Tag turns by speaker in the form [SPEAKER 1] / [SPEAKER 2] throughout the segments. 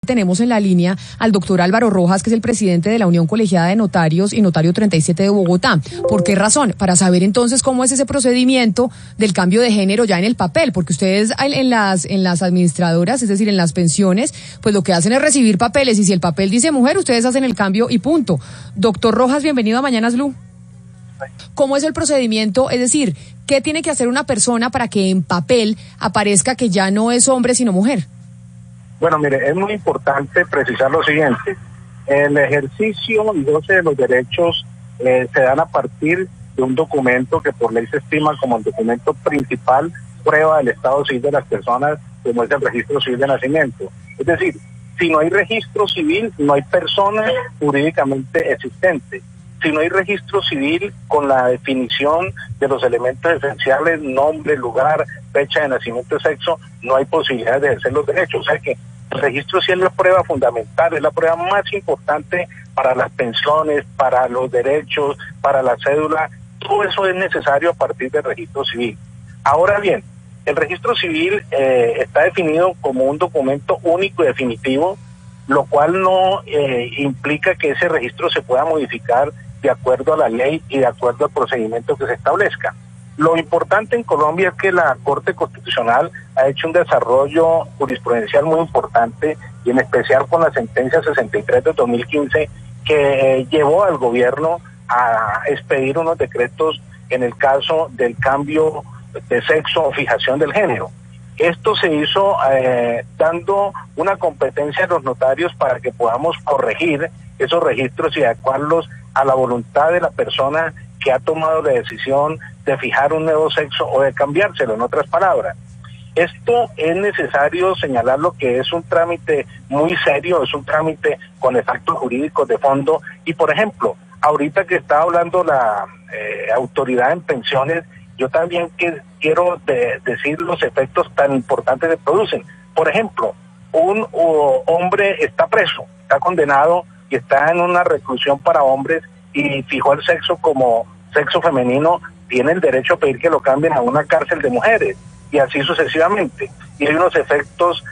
[SPEAKER 1] Tenemos en la línea al doctor Álvaro Rojas, que es el presidente de la Unión Colegiada de Notarios y Notario 37 de Bogotá. ¿Por qué razón? Para saber entonces cómo es ese procedimiento del cambio de género ya en el papel, porque ustedes en las administradoras, es decir, en las pensiones, pues lo que hacen es recibir papeles y si el papel dice mujer, ustedes hacen el cambio y punto. Doctor Rojas, bienvenido a Mañanas Blue. ¿Cómo es el procedimiento? Es decir, ¿qué tiene que hacer una persona para que en papel aparezca que ya no es hombre sino mujer?
[SPEAKER 2] Bueno, mire, es muy importante precisar lo siguiente. El ejercicio y goce de los derechos se dan a partir de un documento que por ley se estima como el documento principal, prueba del estado civil de las personas, como es el registro civil de nacimiento. Es decir, si no hay registro civil, no hay persona jurídicamente existente. Si no hay registro civil con la definición de los elementos esenciales, nombre, lugar, fecha de nacimiento y sexo, no hay posibilidad de ejercer los derechos. O sea que el registro sí es la prueba fundamental, es la prueba más importante para las pensiones, para los derechos, para la cédula. Todo eso es necesario a partir del registro civil. Ahora bien, el registro civil está definido como un documento único y definitivo, lo cual no implica que ese registro se pueda modificar de acuerdo a la ley y de acuerdo al procedimiento que se establezca. Lo importante en Colombia es que la Corte Constitucional ha hecho un desarrollo jurisprudencial muy importante, y en especial con la sentencia 63 de 2015, que llevó al gobierno a expedir unos decretos en el caso del cambio de sexo o fijación del género. Esto se hizo dando una competencia a los notarios para que podamos corregir esos registros y adecuarlos a la voluntad de la persona que ha tomado la decisión de fijar un nuevo sexo o de cambiárselo, en otras palabras. Esto es necesario señalarlo, que es un trámite muy serio, es un trámite con efectos jurídicos de fondo. Y por ejemplo, ahorita que está hablando la autoridad en pensiones, yo también quiero decir los efectos tan importantes que producen. Por ejemplo, un hombre está preso, está condenado y está en una reclusión para hombres y fijó el sexo como sexo femenino, tiene el derecho a pedir que lo cambien a una cárcel de mujeres y así sucesivamente. Y hay unos efectos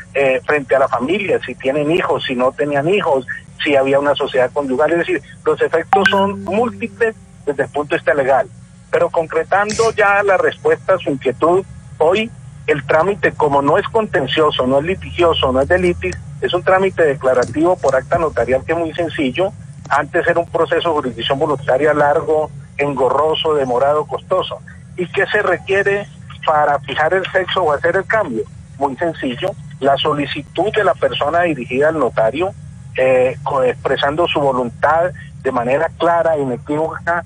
[SPEAKER 2] frente a la familia, si tienen hijos, si no tenían hijos, si había una sociedad conyugal. Es decir, los efectos son múltiples desde el punto de vista legal. Pero concretando ya la respuesta a su inquietud, hoy el trámite, como no es contencioso, no es litigioso, no es de litis, es un trámite declarativo por acta notarial que es muy sencillo. Antes era un proceso de jurisdicción voluntaria largo, engorroso, demorado, costoso. ¿Y qué se requiere para fijar el sexo o hacer el cambio? Muy sencillo, la solicitud de la persona dirigida al notario, expresando su voluntad de manera clara e inequívoca,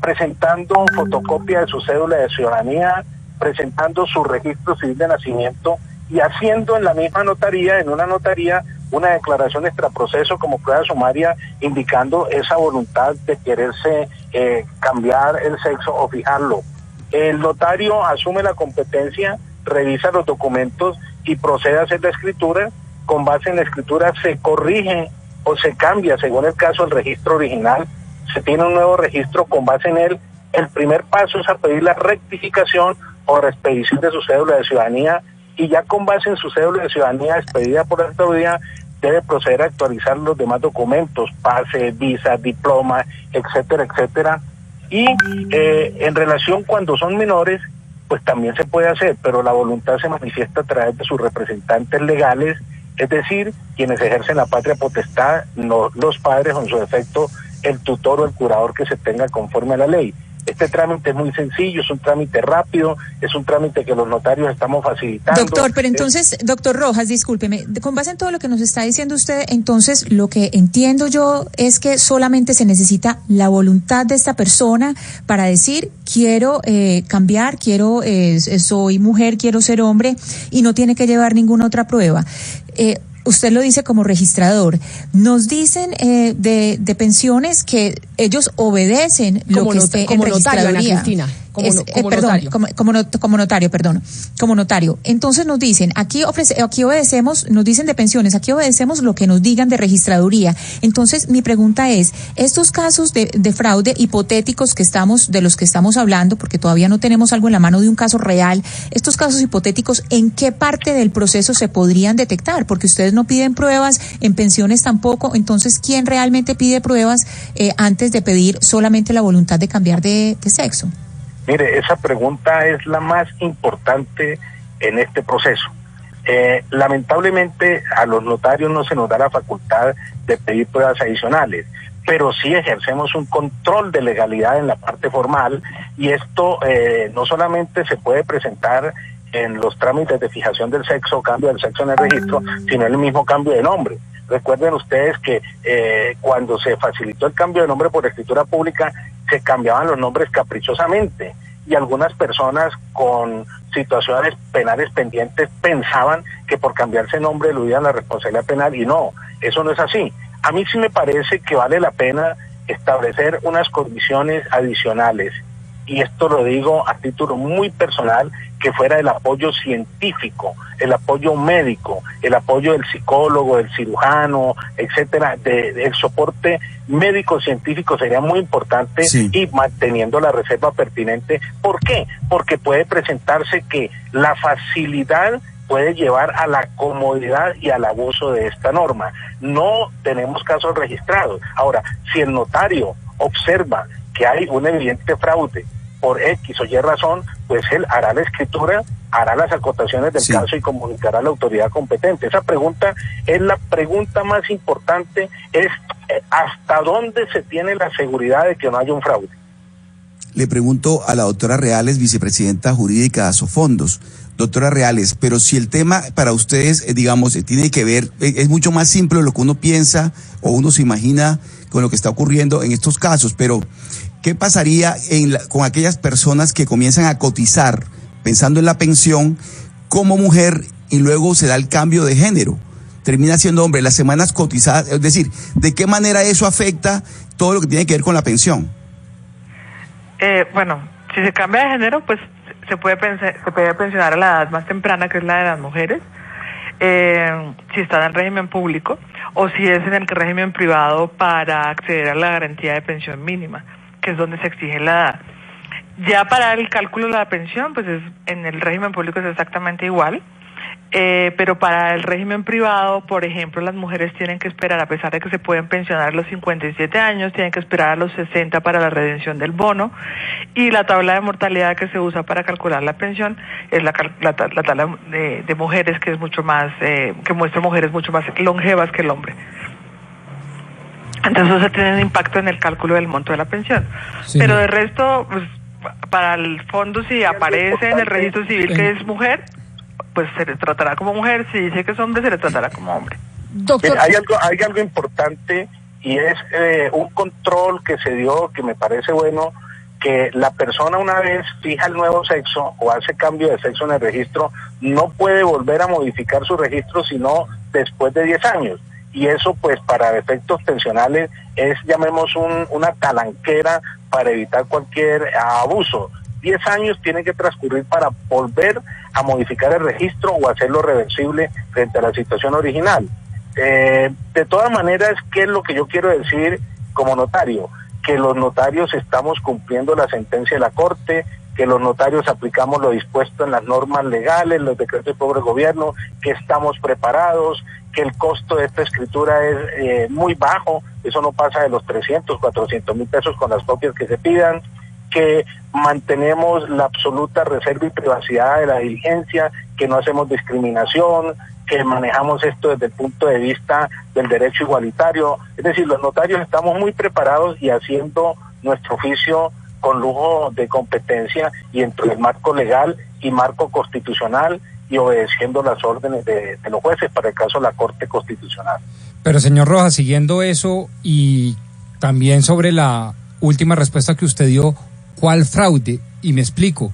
[SPEAKER 2] presentando fotocopia de su cédula de ciudadanía, presentando su registro civil de nacimiento y haciendo en la misma notaría, en una notaría, una declaración extraproceso como prueba sumaria indicando esa voluntad de quererse cambiar el sexo o fijarlo. El notario asume la competencia, revisa los documentos y procede a hacer la escritura. Con base en la escritura se corrige o se cambia, según el caso, el registro original. Se tiene un nuevo registro con base en él. El primer paso es a pedir la rectificación o reexpedición de su cédula de ciudadanía, y ya con base en su cédula de ciudadanía expedida por la autoridad debe proceder a actualizar los demás documentos, pase, visa, diploma, etcétera, etcétera. Y en relación cuando son menores, pues también se puede hacer, pero la voluntad se manifiesta a través de sus representantes legales, es decir, quienes ejercen la patria potestad, no los padres o en su defecto el tutor o el curador que se tenga conforme a la ley. Este trámite es muy sencillo, es un trámite rápido, es un trámite que los notarios estamos facilitando.
[SPEAKER 3] Doctor, pero entonces, doctor Rojas, discúlpeme, con base en todo lo que nos está diciendo usted, entonces lo que entiendo yo es que solamente se necesita la voluntad de esta persona para decir, quiero cambiar, soy mujer, quiero ser hombre, y no tiene que llevar ninguna otra prueba. Usted lo dice como registrador. Nos dicen de pensiones que ellos obedecen lo que esté en registraduría. como notario. Entonces nos dicen, aquí obedecemos, nos dicen de pensiones, aquí obedecemos lo que nos digan de registraduría. Entonces mi pregunta es, estos casos de fraude hipotéticos de los que estamos hablando, porque todavía no tenemos algo en la mano de un caso real, estos casos hipotéticos, ¿en qué parte del proceso se podrían detectar? Porque ustedes no piden pruebas, en pensiones tampoco, entonces ¿quién realmente pide pruebas antes de pedir solamente la voluntad de cambiar de sexo?
[SPEAKER 2] Mire, esa pregunta es la más importante en este proceso. Lamentablemente a los notarios no se nos da la facultad de pedir pruebas adicionales, pero sí ejercemos un control de legalidad en la parte formal, y esto no solamente se puede presentar en los trámites de fijación del sexo o cambio del sexo en el registro, sino en el mismo cambio de nombre. Recuerden ustedes que cuando se facilitó el cambio de nombre por escritura pública, se cambiaban los nombres caprichosamente, y algunas personas con situaciones penales pendientes pensaban que por cambiarse nombre eludían la responsabilidad penal, y no, eso no es así. A mí sí me parece que vale la pena establecer unas condiciones adicionales, y esto lo digo a título muy personal, que fuera el apoyo científico, el apoyo médico, el apoyo del psicólogo, del cirujano, etcétera, el soporte médico-científico sería muy importante, sí, y manteniendo la reserva pertinente. ¿Por qué? Porque puede presentarse que la facilidad puede llevar a la comodidad y al abuso de esta norma. No tenemos casos registrados. Ahora, si el notario observa que hay un evidente fraude por X o Y razón, pues él hará la escritura, hará las acotaciones del caso y comunicará a la autoridad competente. Esa pregunta es la pregunta más importante, es ¿hasta dónde se tiene la seguridad de que no haya un fraude?
[SPEAKER 4] Le pregunto a la doctora Reales, vicepresidenta jurídica de Asofondos. Doctora Reales, pero si el tema para ustedes, digamos, tiene que ver, es mucho más simple de lo que uno piensa o uno se imagina con lo que está ocurriendo en estos casos, pero ¿qué pasaría con aquellas personas que comienzan a cotizar pensando en la pensión como mujer y luego se da el cambio de género? Termina siendo hombre, las semanas cotizadas, es decir, ¿de qué manera eso afecta todo lo que tiene que ver con la pensión?
[SPEAKER 5] Bueno, si se cambia de género, pues se puede pensionar a la edad más temprana, que es la de las mujeres, si está en el régimen público, o si es en el régimen privado para acceder a la garantía de pensión mínima, que es donde se exige la edad. Ya para el cálculo de la pensión, pues en el régimen público es exactamente igual, pero para el régimen privado, por ejemplo, las mujeres tienen que esperar, a pesar de que se pueden pensionar a los 57 años, tienen que esperar a los 60 para la redención del bono, y la tabla de mortalidad que se usa para calcular la pensión es la tabla de mujeres, que es mucho más, que muestra mujeres mucho más longevas que el hombre. Entonces eso tiene un impacto en el cálculo del monto de la pensión. Sí. Pero de resto, pues, para el fondo, si aparece en el registro civil que es mujer, pues se le tratará como mujer. Si dice que es hombre, se le tratará como hombre.
[SPEAKER 2] Doctor, hay algo importante, y es un control que se dio, que me parece bueno, que la persona, una vez fija el nuevo sexo o hace cambio de sexo en el registro, no puede volver a modificar su registro sino después de 10 años. Y eso, pues, para efectos pensionales es, llamemos, una talanquera para evitar cualquier abuso. 10 años tienen que transcurrir para volver a modificar el registro o hacerlo reversible frente a la situación original. De todas maneras, ¿qué es lo que yo quiero decir como notario? Que los notarios estamos cumpliendo la sentencia de la Corte, que los notarios aplicamos lo dispuesto en las normas legales, los decretos del propio gobierno, que estamos preparados, que el costo de esta escritura es muy bajo, eso no pasa de los 300, 400 mil pesos con las copias que se pidan, que mantenemos la absoluta reserva y privacidad de la diligencia, que no hacemos discriminación, que manejamos esto desde el punto de vista del derecho igualitario. Es decir, los notarios estamos muy preparados y haciendo nuestro oficio con lujo de competencia y entre el marco legal y marco constitucional, y obedeciendo las órdenes de los jueces, para el caso de la Corte Constitucional.
[SPEAKER 6] Pero, señor Rojas, siguiendo eso y también sobre la última respuesta que usted dio, ¿cuál fraude? Y me explico.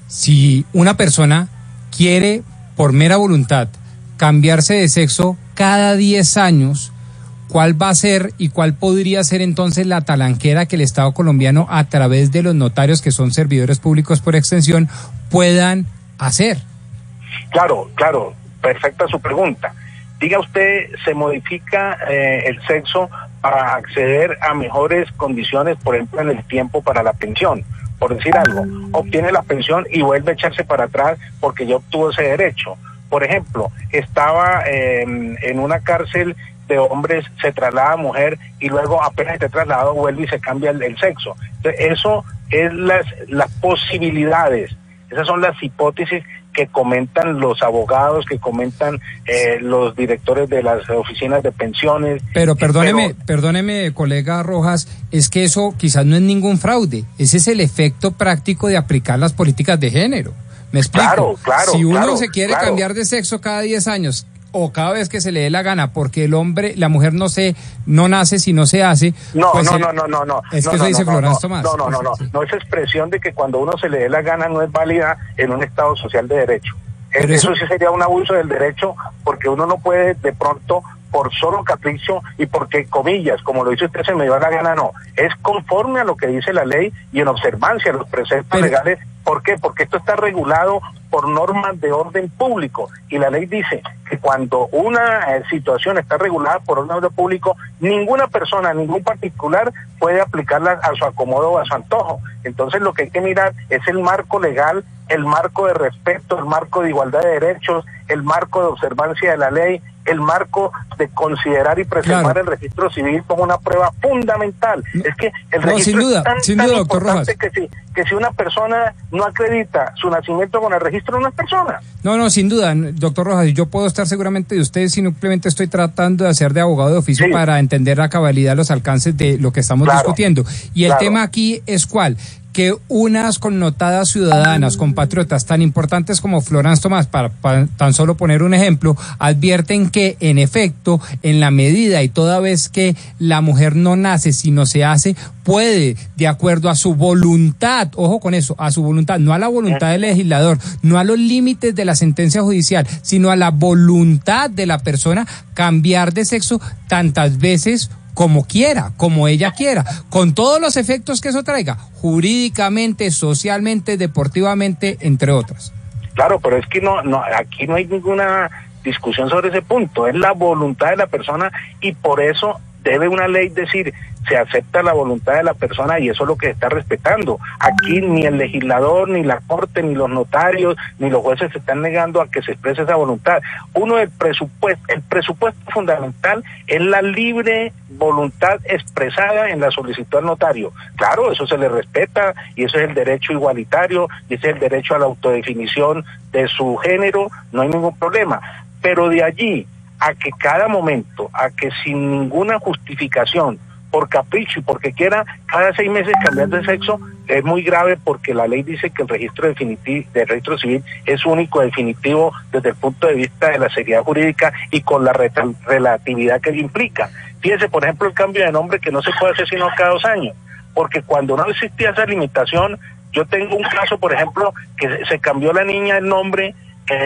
[SPEAKER 6] Si una persona quiere, por mera voluntad, cambiarse de sexo cada 10 años, ¿cuál va a ser y cuál podría ser entonces la talanquera que el Estado colombiano, a través de los notarios, que son servidores públicos por extensión, puedan hacer?
[SPEAKER 2] Claro, perfecta su pregunta. Diga usted, se modifica el sexo para acceder a mejores condiciones, por ejemplo, en el tiempo para la pensión, por decir algo. Obtiene la pensión y vuelve a echarse para atrás porque ya obtuvo ese derecho. Por ejemplo, estaba en una cárcel de hombres, se traslada a mujer y luego apenas está trasladado vuelve y se cambia el sexo. Entonces, eso es las posibilidades, esas son las hipótesis que comentan los abogados, que comentan los directores de las oficinas de pensiones.
[SPEAKER 6] Pero perdóneme, colega Rojas, es que eso quizás no es ningún fraude, ese es el efecto práctico de aplicar las políticas de género. ¿Me explico?
[SPEAKER 2] Claro,
[SPEAKER 6] si uno se quiere cambiar de sexo cada 10 años o cada vez que se le dé la gana, porque la mujer no nace si no se hace.
[SPEAKER 2] No.
[SPEAKER 6] Es que eso dice Florence Tomás.
[SPEAKER 2] No, esa expresión de que cuando uno se le dé la gana no es válida en un Estado social de derecho. Eso sí sería un abuso del derecho, porque uno no puede de pronto, por solo capricho y porque, comillas, como lo dice usted, se me dio la gana, no. Es conforme a lo que dice la ley y en observancia a los preceptos legales. ¿Por qué? Porque esto está regulado por normas de orden público y la ley dice que cuando una situación está regulada por orden de público, ninguna persona, ningún particular puede aplicarla a su acomodo o a su antojo. Entonces lo que hay que mirar es el marco legal, el marco de respeto, el marco de igualdad de derechos, el marco de observancia de la ley, el marco de considerar y preservar el registro civil como una prueba fundamental. Es que el registro es tan importante que si una persona no acredita su nacimiento con el registro, no es persona.
[SPEAKER 6] No, sin duda, doctor Rojas, yo puedo estar seguramente de usted, simplemente estoy tratando de hacer de abogado de oficio para entender a cabalidad los alcances de lo que estamos discutiendo. Y el tema aquí es ¿cuál? Que unas connotadas ciudadanas, compatriotas tan importantes como Florence Tomás, para tan solo poner un ejemplo, advierten que en efecto, en la medida y toda vez que la mujer no nace sino se hace, puede, de acuerdo a su voluntad, ojo con eso, a su voluntad, no a la voluntad del legislador, no a los límites de la sentencia judicial, sino a la voluntad de la persona, cambiar de sexo tantas veces como quiera, como ella quiera, con todos los efectos que eso traiga, jurídicamente, socialmente, deportivamente, entre otras.
[SPEAKER 2] Claro, pero es que aquí no hay ninguna discusión sobre ese punto, es la voluntad de la persona y por eso debe una ley decir, se acepta la voluntad de la persona y eso es lo que se está respetando. Aquí ni el legislador, ni la corte, ni los notarios, ni los jueces se están negando a que se exprese esa voluntad. El presupuesto fundamental es la libre voluntad expresada en la solicitud al notario. Claro, eso se le respeta y eso es el derecho igualitario y ese es el derecho a la autodefinición de su género, no hay ningún problema. Pero de allí a que cada momento, a que sin ninguna justificación, por capricho y porque quiera cada 6 meses cambiar de sexo, es muy grave porque la ley dice que el registro registro civil es único, definitivo desde el punto de vista de la seriedad jurídica y con la relatividad que ello implica. Fíjese, por ejemplo, el cambio de nombre que no se puede hacer sino cada 2 años, porque cuando no existía esa limitación, yo tengo un caso, por ejemplo, que se cambió la niña el nombre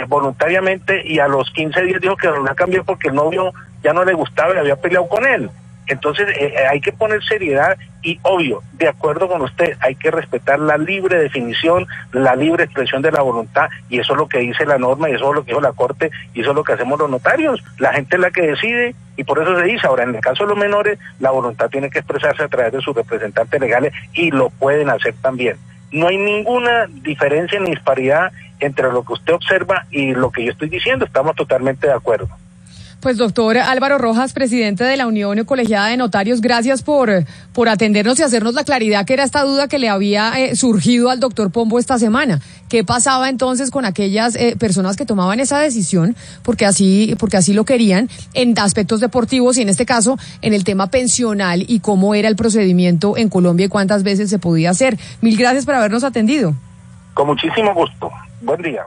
[SPEAKER 2] voluntariamente y a los 15 días dijo que la cambió porque el novio ya no le gustaba y había peleado con él. Entonces hay que poner seriedad y obvio, de acuerdo con usted, hay que respetar la libre definición, la libre expresión de la voluntad y eso es lo que dice la norma y eso es lo que dijo la corte y eso es lo que hacemos los notarios. La gente es la que decide y por eso se dice. Ahora, en el caso de los menores, la voluntad tiene que expresarse a través de sus representantes legales y lo pueden hacer también. No hay ninguna diferencia ni disparidad entre lo que usted observa y lo que yo estoy diciendo, estamos totalmente de acuerdo.
[SPEAKER 1] Pues doctor Álvaro Rojas, presidente de la Unión Colegiada de Notarios, gracias por atendernos y hacernos la claridad que era esta duda que le había surgido al doctor Pombo esta semana. ¿Qué pasaba entonces con aquellas personas que tomaban esa decisión porque así lo querían en aspectos deportivos y en este caso en el tema pensional y cómo era el procedimiento en Colombia y cuántas veces se podía hacer? Mil gracias por habernos atendido.
[SPEAKER 2] Con muchísimo gusto. Buen día.